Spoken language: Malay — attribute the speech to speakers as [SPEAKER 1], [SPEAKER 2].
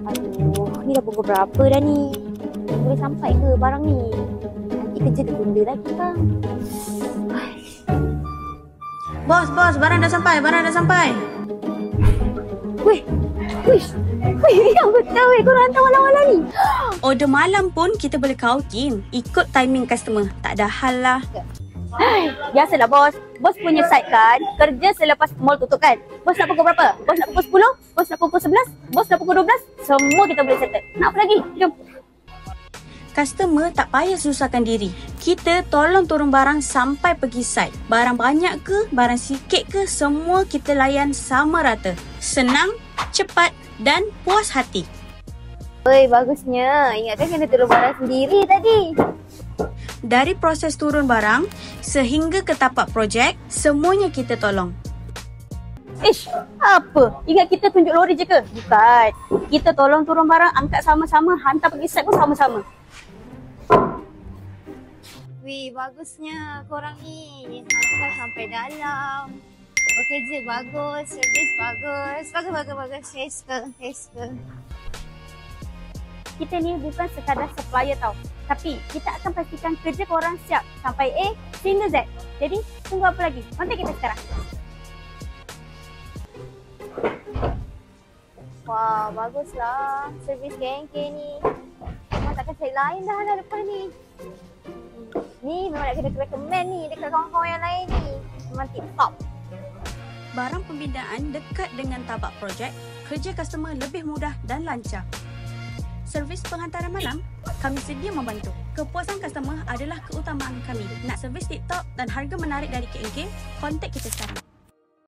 [SPEAKER 1] Aduh, ni dah pukul berapa dah ni? Boleh sampai ke barang ni? Nanti kerja tertunda lagi bang.
[SPEAKER 2] Bos, barang dah sampai.
[SPEAKER 1] Weh, yang betul weh, korang hantar wala-wala ni.
[SPEAKER 2] Order malam pun kita boleh kautin. Ikut timing customer. Tak ada hal lah.
[SPEAKER 1] Biasalah bos. Bos punya site kan, kerja selepas mall tutup kan. Bos nak pukul berapa? Bos nak pukul 10? Bos nak pukul 11? Bos nak pukul 12? Semua kita boleh settle. Nak apa lagi? Jom.
[SPEAKER 2] Customer tak payah susahkan diri. Kita tolong turun barang sampai pergi site. Barang banyak ke, barang sikit ke, semua kita layan sama rata. Senang, cepat dan puas hati.
[SPEAKER 1] Oi, bagusnya. Ingatkan kena turun barang sendiri tadi.
[SPEAKER 2] Dari proses turun barang sehingga ke tapak projek, semuanya kita tolong.
[SPEAKER 1] Ish, apa? Ingat kita tunjuk lori je ke? Bukan. Kita tolong turun barang, angkat sama-sama, hantar pergi site pun sama-sama.
[SPEAKER 3] Wih, bagusnya korang ni. Hantar sampai dalam. Bekerja bagus, servis bagus. Bagus. Suka.
[SPEAKER 1] Kita ni bukan sekadar supplier tau. Tapi kita akan pastikan kerja korang siap sampai A sehingga Z. Jadi tunggu apa lagi? Kontak kita sekarang. Wah, baguslah servis geng-geng ni. Memang takkan cari lain dah lepas ni. Ni memang nak kena recommend ni dekat kawan-kawan yang lain ni. Memang tip-top.
[SPEAKER 2] Barang pembinaan dekat dengan tapak projek, kerja customer lebih mudah dan lancar. Servis penghantaran malam, kami sedia membantu. Kepuasan customer adalah keutamaan kami. Nak servis TikTok dan harga menarik dari KNK? Kontak kita sekarang.